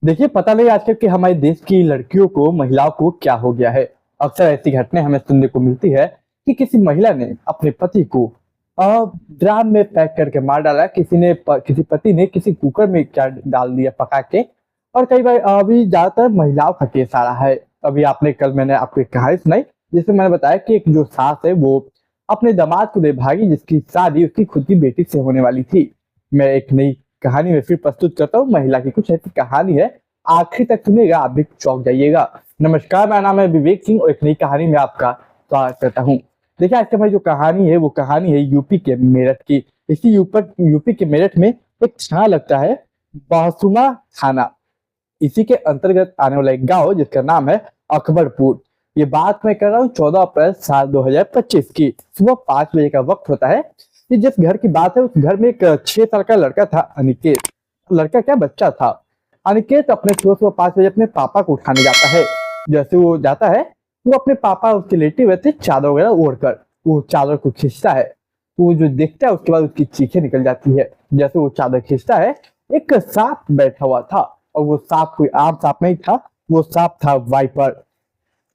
देखिए, पता नहीं आजकल के हमारे देश की लड़कियों को, महिलाओं को क्या हो गया है। अक्सर ऐसी घटनाएं हमें सुनने को मिलती है कि किसी महिला ने अपने पति को ड्राम में पैक करके मार डाला, किसी पति ने किसी कुकर में क्या डाल दिया पका के। और कई बार अभी ज्यादातर महिलाओं का केस आ रहा है। अभी मैंने आपको एक कहानी सुनाई, जिसमें मैंने बताया कि एक जो सास है वो अपने दामाद को दे भागी, जिसकी शादी उसकी खुद की बेटी से होने वाली थी। मैं एक नई कहानी में फिर प्रस्तुत करता हूँ, महिला की कुछ ऐसी कहानी है। आखिर तक सुनिएगा, आप भी चौंक जाइएगा। नमस्कार, मेरा नाम है विवेक सिंह और एक नई कहानी में आपका स्वागत करता हूँ। देखिए, आज की हमारी जो कहानी है वो कहानी है यूपी के मेरठ की। इसी ऊपर यूपी के मेरठ में एक थाना लगता है, बहसुमा थाना। इसी के अंतर्गत आने वाला एक गांव जिसका नाम है अकबरपुर। ये बात मैं कर रहा हूँ 14 अप्रैल साल 2025 की। सुबह 5 बजे का वक्त होता है। ये जिस घर की बात है उस घर में एक 6 साल का लड़का था, अनिकेत। लड़का क्या, बच्चा था। अनिकेत अपने सुबह सुबह 5 बजे अपने पापा को उठाने जाता है। जैसे वो जाता है, वो अपने पापा उसके लेटे हुए थे चादर वगैरह ओढ़कर। वो चादर को खींचता है, तो वो जो देखता है उसके बाद उसकी चीखें निकल जाती है। जैसे वो चादर खींचता है, एक सांप बैठा हुआ था। और वो सांप कोई आम सांप नहीं था, वो सांप था वाइपर।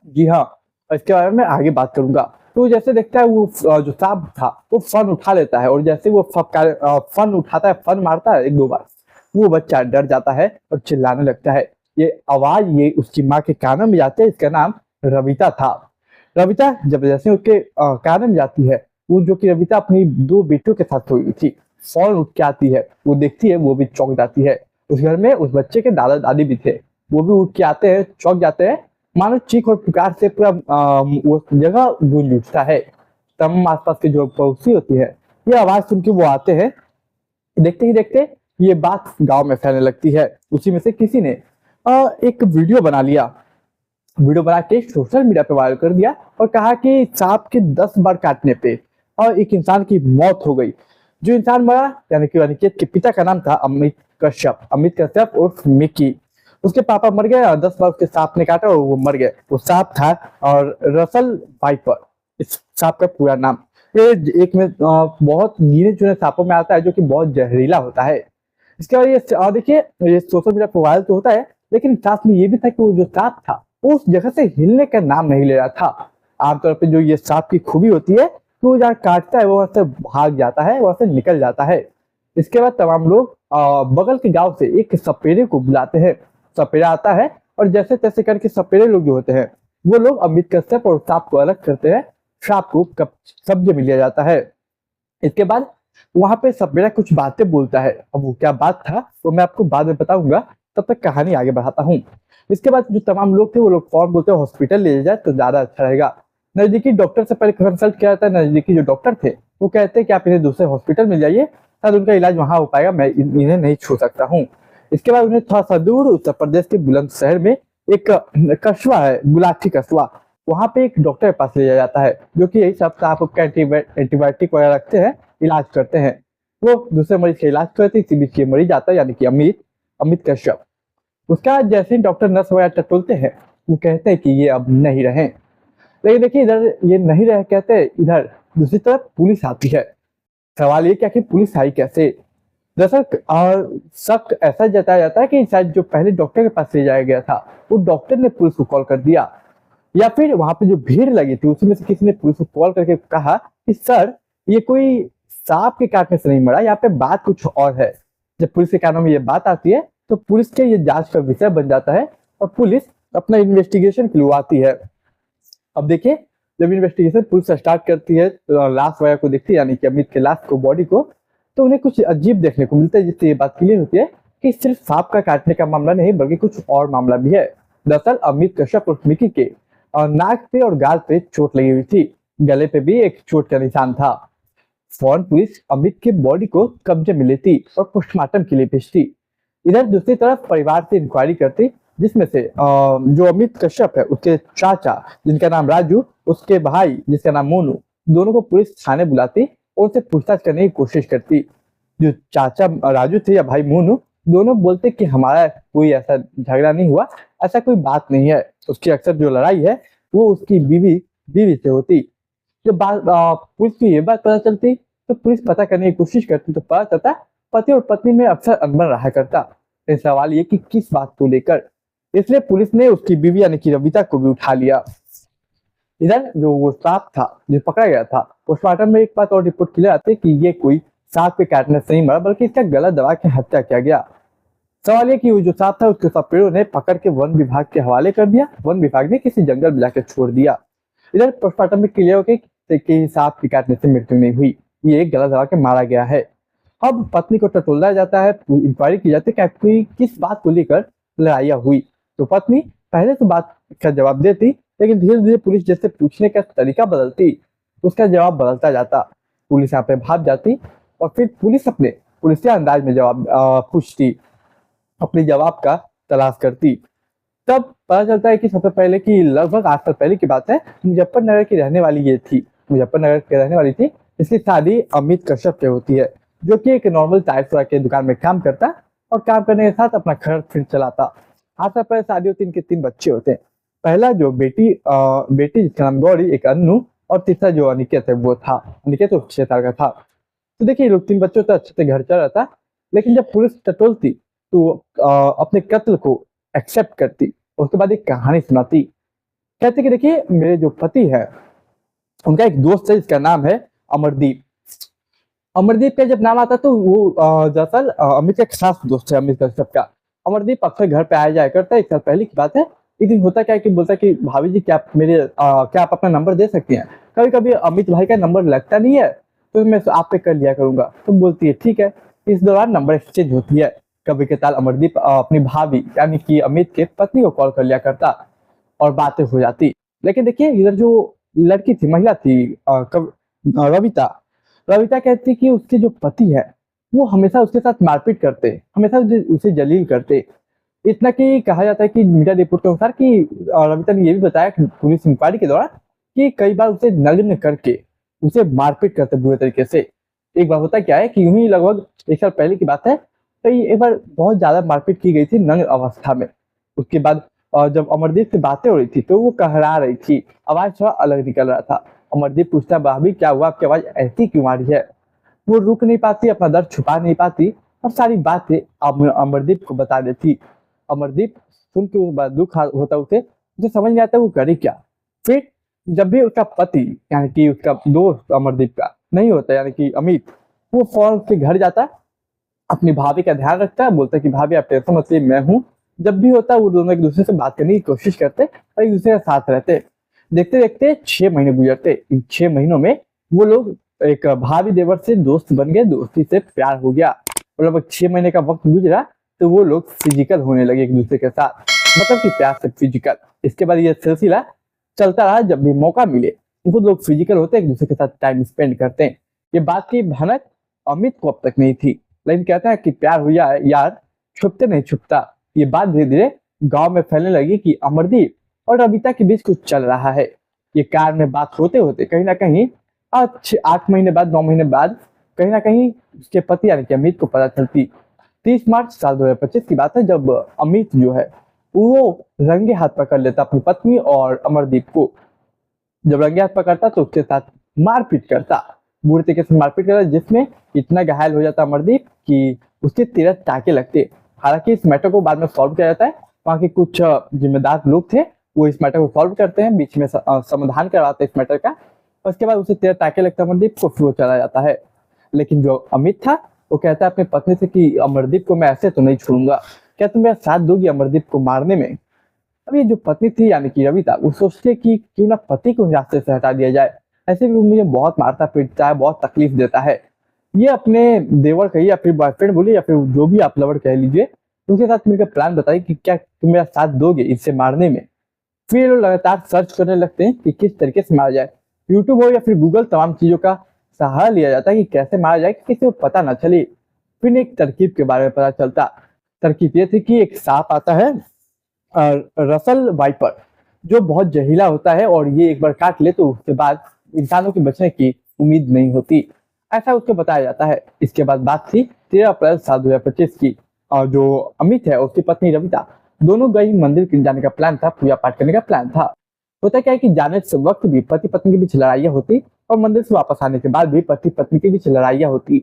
जी हाँ, इसके बारे में आगे बात करूंगा। तो जैसे देखता है वो जो सांप था वो फन उठा लेता है, और जैसे वो फन उठाता है, फन मारता है 1-2 बार, वो बच्चा डर जाता है और चिल्लाने लगता है। ये उसकी माँ के कानों में जाते है। इसका नाम रविता था। रविता जब जैसे उसके कानों में जाती है, वो जो कि रविता अपनी 2 बेटियों के साथ सोई हुई थी, फौरन उठ के आती है। वो देखती है, वो भी चौंक जाती है। उस घर में उस बच्चे के दादा दादी भी थे, वो भी उठ के आते हैं, चौंक जाते हैं। मानो चीख और पुकार से पूरा वो जगह गूंज उठता है। तमाम आसपास के जो पड़ोसी होती है, ये आवाज सुन के वो आते हैं। देखते ही देखते ये बात गांव में फैलने लगती है। उसी में से किसी ने एक वीडियो बना लिया। वीडियो बना के सोशल मीडिया पे वायरल कर दिया और कहा कि सांप के 10 बार काटने पे और एक इंसान की मौत हो गई। जो इंसान मरा, यानी कि अनिकेत के पिता का नाम था अमित कश्यप उर्फ मिक्की। उसके पापा मर गए और 10 बार उसके सांप ने काटा और वो मर गए। वो सांप था और रसल वाइपर, इस सांप का पूरा नाम। ये एक में बहुत गिने चुने सांपों में आता है, जो कि बहुत जहरीला होता है। इसके बाद ये देखिए, ये सोशल मीडिया पर वायरल तो होता है, लेकिन साथ में ये भी था कि वो जो सांप था वो उस जगह से हिलने का नाम नहीं ले रहा था। आमतौर पर जो ये सांप की खूबी होती है कि वो जहाँ काटता है वो वहां से भाग जाता है, वहां से निकल जाता है। इसके बाद तमाम लोग बगल के गांव से एक सपेरे को बुलाते हैं। सपेरा आता है और जैसे तैसे करके सपेरे लोग जो होते हैं, वो लोग अमित कश्यप और सांप को अलग करते हैं। सांप को कब्जे में लिया जाता है। इसके बाद वहां पे सपेरा कुछ बातें बोलता है। अब वो क्या बात था वो मैं आपको बाद में बताऊंगा, तब तक कहानी आगे बढ़ाता हूँ। इसके बाद जो तमाम लोग थे वो लोग फौरन बोलते हैं हॉस्पिटल ले जाए तो ज्यादा अच्छा रहेगा। नजदीकी डॉक्टर से पहले कंसल्ट किया जाता है। नजदीकी जो डॉक्टर थे वो कहते हैं कि आप इन्हें दूसरे हॉस्पिटल में जाइए, शायद उनका इलाज वहां हो पाएगा, मैं इन्हें नहीं छू सकता हूँ। इसके बाद उन्हें थोड़ा सा दूर उत्तर प्रदेश के बुलंदशहर में एक कस्बा है, गुलाठी कस्बा, वहां पे एक डॉक्टर के पास ले जाया जाता है, जो कि यही सब आपका एंटीबायोटिक वगैरह रखते हैं, इलाज करते हैं। वो दूसरे मरीज का इलाज करते, इसी बीच ये मरीज आता है, यानी कि अमित अमित कश्यप। उसका जैसे ही डॉक्टर नर्स वगैरह टटोलते हैं, वो कहते हैं कि ये अब नहीं रहे। लेकिन देखिए, इधर ये नहीं रहे कहते हैं, इधर दूसरी तरफ पुलिस आती है। सवाल ये क्या कि पुलिस आई कैसे। दरअसल शक ऐसा जताया जाता है कि शायद जो पहले डॉक्टर के पास ले जाया गया था, वो डॉक्टर ने पुलिस को कॉल कर दिया, या फिर वहां पे जो भीड़ लगी थी उसमें से किसी ने पुलिस को कॉल करके कहा कि सर, ये कोई सांप के काटने से नहीं मरा, यहाँ पे बात कुछ और है। जब पुलिस के कानों में ये बात आती है तो पुलिस के ये जांच का विषय बन जाता है और पुलिस अपना इन्वेस्टिगेशन खुलवाती है। अब देखिए, जब इन्वेस्टिगेशन पुलिस स्टार्ट करती है तो लाश वगैरह को देखती है, यानी कि अमित के लाश को, बॉडी को, तो उन्हें कुछ अजीब देखने को मिलता है, जिससे ये बात क्लियर होती है कि सिर्फ सांप का काटने का मामला नहीं बल्कि कुछ और मामला भी है। दरअसल अमित कश्यप और मिकी के नाक पे और गाल पे चोट लगी हुई थी। गले पे भी एक चोट का निशान था। फौरन पुलिस अमित की बॉडी को कब्जे में लेती और पोस्टमार्टम के लिए भेजती। इधर दूसरी तरफ परिवार से इंक्वायरी करती, जिसमें से जो अमित कश्यप है उसके चाचा जिनका नाम राजू, उसके भाई जिसका नाम मोनू, दोनों को पुलिस थाने बुलाती और उनसे पूछताछ करने की कोशिश करती। जो चाचा राजू थे या भाई मोनू, दोनों बोलते कि हमारा कोई ऐसा झगड़ा नहीं हुआ, ऐसा कोई बात नहीं है। उसकी अक्सर जो लड़ाई है वो उसकी बीवी बीवी से होती। जब पुलिस को ये बात पता चलती तो पुलिस पता करने की कोशिश करती, तो पता चलता पति और पत्नी में अक्सर अनबन रहा करता। लेकिन सवाल ये कि किस बात को लेकर। इसलिए पुलिस ने उसकी बीवी यानी कि रविता को भी उठा लिया। इधर जो वो सांप था जो पकड़ा गया था, पोस्टमार्टम में एक बात और रिपोर्ट क्लियर आती है कि ये कोई सांप के काटने से नहीं मरा, बल्कि इसका गला दबा के हत्या किया गया। सवाल ये कि वो जो सांप था उसके सब पेड़ों ने पकड़ के वन विभाग के हवाले कर दिया, वन विभाग ने किसी जंगल में जाकर छोड़ दिया। इधर पोस्टमार्टम में क्लियर हो गया कि सांप के काटने से मृत्यु नहीं हुई, ये गला दबा के मारा गया है। अब पत्नी को टटोला जाता है, इंक्वायरी की जाती है कि कोई किस बात को लेकर लड़ाइया हुई। तो पत्नी पहले तो बात का जवाब देती, लेकिन धीरे धीरे पुलिस जैसे पूछने का तरीका बदलती, उसका जवाब बदलता जाता। पुलिस यहाँ पे भाग जाती और फिर पुलिस अपने पुलिसिया अंदाज में जवाब पूछती, अपने जवाब का तलाश करती। तब पता चलता है कि सबसे पहले कि लगभग 8 साल पहले की बात है, मुजफ्फरनगर की रहने वाली ये थी, मुजफ्फरनगर की रहने वाली थी। इसकी शादी अमित कश्यप से होती है, जो कि एक नॉर्मल टायर के दुकान में काम करता और काम करने के साथ अपना घर फिर चलाता। 8 साल पहले शादी होती, इनके 3 बच्चे होते हैं। पहला जो बेटी जिसका नाम गौरी, एक अनु, और तीसरा जो अनिकेत है वो था। अनिकेत तो 6 साल का था। तो देखिए ये लोग 3 बच्चों तो अच्छे से घर चल रहा था, लेकिन जब पुलिस टटोलती तो अपने कत्ल को एक्सेप्ट करती। उसके बाद एक कहानी सुनाती, कहते कि देखिए मेरे जो पति है उनका एक दोस्त है जिसका नाम है अमरदीप। अमरदीप का जब नाम आता तो वो दरअसल अमित का एक खास दोस्त है, अमित कश्यप का। अमरदीप अक्सर घर पे आया जाया करता है। 1 साल पहले की बात है। एक दिन होता क्या है कि बोलता कि भाभी जी क्या आप अपना नंबर दे सकती हैं, कभी कभी अमित भाई का नंबर लगता नहीं है तो मैं आप पे कर लिया करूंगा। तो बोलती है ठीक है। इस दौरान नंबर एक्सचेंज होती है। कभी कताल अमरदीप अपनी भाभी यानी कि अमित के पत्नी को कॉल कर लिया करता और बातें हो जाती। लेकिन देखिए इधर जो लड़की थी, महिला थी, रविता रविता कहती कि उसके जो पति है वो हमेशा उसके साथ मारपीट करते, हमेशा उसे जलील करते। इतना कि कहा जाता है कि मीडिया रिपोर्ट के अनुसार कि रविता ने यह भी बताया कि पुलिस इंक्वायरी के दौरान कि कई बार उसे नग्न करके उसे मारपीट करते बुरे तरीके से। एक बार होता क्या है कि यूं ही लगभग 1 साल पहले की बात है, तो एक बार बहुत ज्यादा मारपीट की गई थी नग्न अवस्था में। उसके बाद जब अमरदीप से बातें हो रही थी तो वो कहरा रही थी, आवाज थोड़ा अलग निकल रहा था। अमरदीप पूछता भाभी क्या हुआ, आपकी आवाज ऐसी क्यों आ रही है। वो रुक नहीं पाती, अपना दर्द छुपा नहीं पाती और सारी बातें अमरदीप को बता देती। अमरदीप सुन के उस बात दुख होता उसे समझ नहीं आता वो करे क्या। फिर जब भी उसका पति यानी कि उसका दोस्त अमरदीप का नहीं होता यानी कि अमित, वो फौरन उसके घर जाता है, अपनी भाभी का ध्यान रखता है, बोलता है कि भाभी आप टेंशन मत लीजिए मैं हूँ। जब भी होता है वो दोनों एक दूसरे से बात करने की कोशिश करते और एक दूसरे के साथ रहते। देखते देखते 6 महीने गुजरते। इन 6 महीनों में वो लोग एक भाभी देवर से दोस्त बन गए, दोस्ती से प्यार हो गया। और लगभग 6 महीने का वक्त गुजरा तो वो लोग फिजिकल होने लगे एक दूसरे के साथ, मतलब कि प्यार से फिजिकल। इसके बाद ये सिलसिला चलता रहा, जब भी मौका मिले वो लोग फिजिकल होते, एक दूसरे के साथ टाइम स्पेंड करते हैं। ये बात की भनक अमित को अब तक नहीं थी, लेकिन कहता है कि प्यार हुआ है यार, छुपते नहीं छुपता। ये बात धीरे धीरे गांव में फैलने लगी कि अमरदीप और रविता के बीच कुछ चल रहा है। ये कार में बात होते होते कहीं ना कहीं 8 महीने बाद 9 महीने बाद कहीं ना कहीं उसके पति यानी कि अमित को पता चलती। 30 मार्च साल 2025 की बात है, जब अमित जो है वो रंगे हाथ पकड़ लेता अपनी पत्नी और अमरदीप को। जब रंगे हाथ पकड़ता तो उसके साथ मारपीट करता, बुरे तरीके से मारपीट करता, जिसमें इतना घायल हो जाता अमरदीप कि उसके 13 टाके लगते। हालांकि इस मैटर को बाद में सॉल्व किया जाता है, वहाँ के कुछ जिम्मेदार लोग थे वो इस मैटर को सॉल्व करते हैं, बीच में समाधान करवाते हैं इस मैटर का। उसके बाद उसे 13 टाके लगता अमरदीप को, फिर वो चला जाता है। लेकिन जो अमित था वो कहता है अपनी पत्नी से कि अमरदीप को मैं ऐसे तो नहीं छोड़ूंगा, क्या तुम मेरा साथ दोगी अमरदीप को मारने में। अब ये जो पत्नी थी यानी कि रविता, वो सोचती है कि क्यों ना पति को रास्ते से हटा दिया जाए, ऐसे भी वो मुझे बहुत मारता पीटता है, बहुत तकलीफ देता है। ये अपने देवर कहिए या फिर बॉयफ्रेंड बोलिए या फिर जो भी आप लवर कह लीजिए, उनके साथ मिलकर प्लान बताइए कि क्या तुम मेरा साथ दोगे इसे मारने में। फिर लोग लगातार सर्च करने लगते हैं कि किस तरीके से मारा जाए। यूट्यूब हो या फिर गूगल, तमाम चीजों का सहारा लिया जाता है कि कैसे मारा जाए कि किसी को पता ना चले। फिर एक तरकीब के बारे में पता चलता। तरकीब ये थी कि एक सांप आता है, रसल वाइपर, जो बहुत जहरीला होता है और ये एक बार काट ले तो उसके बाद इंसानों के बचने की उम्मीद नहीं होती, ऐसा उसको बताया जाता है। इसके बाद बात थी 13 अप्रैल साल 2025 की, और जो अमित है उसकी पत्नी रविता दोनों गई मंदिर जाने का प्लान था, पूजा पाठ करने का प्लान था। होता क्या है कि जाने से वक्त भी पति पत्नी के बीच लड़ाइयाँ होती और मंदिर से वापस आने के बाद भी पति पत्नी के बीच लड़ाइयाँ होती।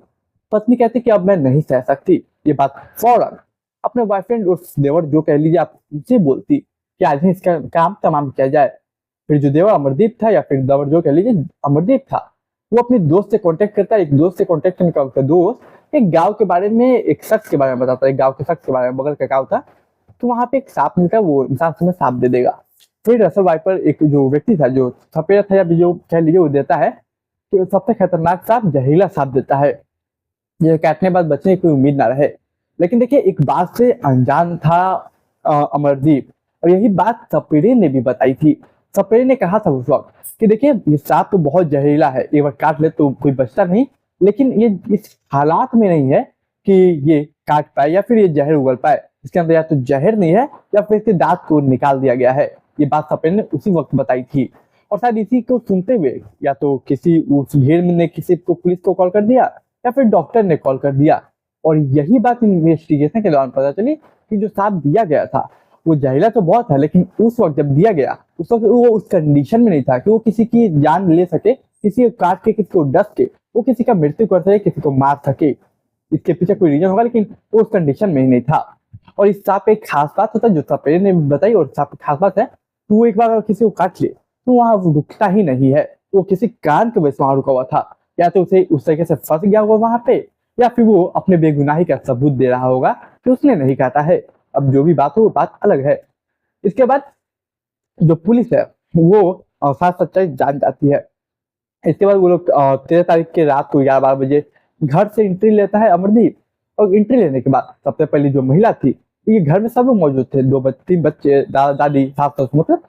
पत्नी कहती कि अब मैं नहीं सह सकती। ये बात फौरन अपने बॉयफ्रेंड उस देवर जो कह लीजिए आप उनसे बोलती कि आज ही इसका काम तमाम किया जाए। फिर जो देवर अमरदीप था या फिर देवर जो कह लीजिए अमरदीप था, वो अपने दोस्त से कांटेक्ट करता है। एक दोस्त से कांटेक्ट करने का उसका दोस्त एक गांव के बारे में, एक शख्स के बारे में बताता है, एक गांव के शख्स के बारे में, बगल का गांव था, तो वहां पे एक सांप मिलता है, वो इंसान तुम्हें सांप दे देगा। फिर रसल वाइपर एक जो व्यक्ति था जो सपेरा था या जो कह लीजिए वो देता है कि सबसे खतरनाक सांप जहरीला सांप देता है, ये काटने के बाद बचने की कोई उम्मीद ना रहे। लेकिन देखिए एक बात से अनजान था अमरदीप, और यही बात सपेरे ने भी बताई थी। सपेरे ने कहा था उस वक्त कि देखिए ये सांप तो बहुत जहरीला है, एक बार काट ले तो कोई बचता नहीं, लेकिन ये इस हालात में नहीं है कि ये काट पाए या फिर ये जहर उगल पाए। इसके अंदर या तो जहर नहीं है या फिर इसके दांत को निकाल दिया गया है। ये बात सपेरे ने उसी वक्त बताई थी। और शायद इसी को सुनते हुए या तो किसी उस भीड़ ने किसी को पुलिस को कॉल कर दिया या फिर डॉक्टर ने कॉल कर दिया, और यही बात इन्वेस्टिगेशन के दौरान पता चली कि जो सांप दिया गया था वो जहरीला तो बहुत है, लेकिन उस वक्त जब दिया गया उस वक्त वो उस कंडीशन में नहीं था कि वो किसी की जान ले सके, किसी को काट के, किसी को डस के वो किसी का मृत्यु कर सके, किसी को मार सके। इसके पीछे कोई रीजन होगा, लेकिन वो उस कंडीशन में ही नहीं था। और इस सांप एक खास बात होता है जो सपेरे ने बताई, और सांप की खास बात है कि वो एक बार अगर किसी को काट ले तो वहां वो रुकता ही नहीं है। वो किसी कारण की वजह से वहां रुका हुआ था, या तो उसे उस तरीके से फंस गया होगा वहां पे, या फिर वो अपने बेगुनाही का सबूत दे रहा होगा कि उसने नहीं काटा है। अब जो भी बात हो वो बात अलग है। इसके बाद जो पुलिस है वो साथ सच्चाई जान जाती है। इसके बाद वो लोग 13 तारीख के रात को 11-12 बजे घर से एंट्री लेता है अमरदीप, और एंट्री लेने के बाद सबसे पहले जो महिला थी, ये घर में सब लोग मौजूद थे, 3 बच्चे, दादा दादी, सास ससुर, मतलब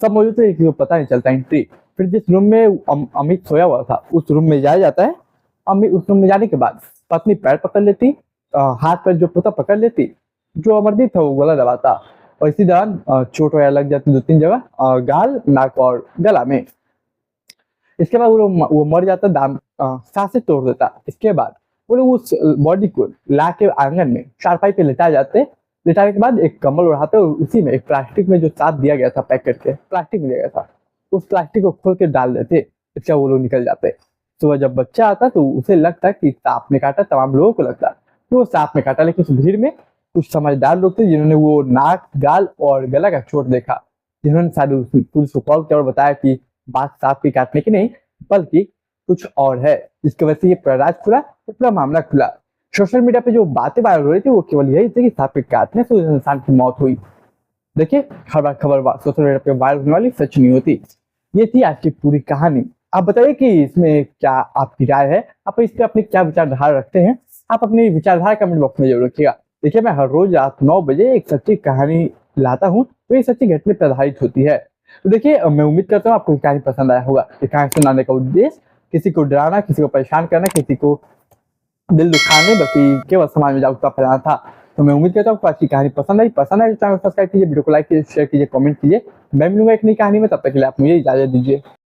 सब मौजूद थे, किसी को पता नहीं चलता एंट्री। फिर जिस रूम में अमित सोया हुआ था उस रूम में जाया जाता है। अमित उस रूम में जाने के बाद पत्नी पैर पकड़ लेती, हाथ पर जो पोता पकड़ लेती, जो अमरदीप था वो गला दबाता, और इसी दौरान चोट वगैरह लग जाती 2-3 जगह, गाल, नाक और गला में। इसके बाद वो मर जाता, सांसें तोड़ देता। इसके बाद वो लोग उस बॉडी को ला के आंगन में चारपाई पे लिटा जाते। लिटाने के बाद एक कंबल उड़ाते और उसी में एक प्लास्टिक में जो सांप दिया गया था पैक करके, प्लास्टिक में दिया गया था, उस प्लास्टिक को खोल के डाल देते। इसका वो लोग निकल जाते। सुबह जब बच्चा आता तो उसे लगता कि सांप ने काटा, तमाम लोगों को लगता कि वो सांप ने काटा, लेकिन उस भीड़ में कुछ समझदार लोग थे जिन्होंने वो नाक, गाल और गला का चोट देखा, जिन्होंने शायद पुलिस को कॉल किया और बताया कि बात सांप की काटने की नहीं बल्कि कुछ और है, जिसकी वजह से ये राज खुला, पूरा मामला खुला। सोशल मीडिया पे जो बातें वायरल हो रही थी वो केवल यही थी कि सांप के काटने से उस इंसान की मौत हुई। देखिए हर बार खबर सोशल मीडिया पे वायरल होने वाली सच नहीं होती। ये थी आज की पूरी कहानी। आप बताइए कि इसमें क्या आपकी राय है, आप इस पे अपने क्या विचारधारा रखते हैं। आप अपनी विचारधारा कमेंट बॉक्स में जरूर रखिएगा। देखिए मैं हर रोज रात 9 बजे एक सच्ची कहानी लाता हूँ, तो ये सच्ची घटना पर आधारित होती है। तो देखिए मैं उम्मीद करता हूँ आपको कहानी पसंद आया होगा। ये कहानी सुनाने का उद्देश्य किसी को डराना, किसी को परेशान करना, किसी को दिल दुखाने, बल्कि केवल समाज में जागरूकता फैलाना था। तो मैं उम्मीद करता हूँ आपको आज की कहानी पसंद आई तो चैनल सब्सक्राइब कीजिए, वीडियो को लाइक कीजिए, शेयर कीजिए, कमेंट कीजिए। मैं मिलूंगा एक नई कहानी में, तब तक के लिए आप मुझे इजाजत दीजिए।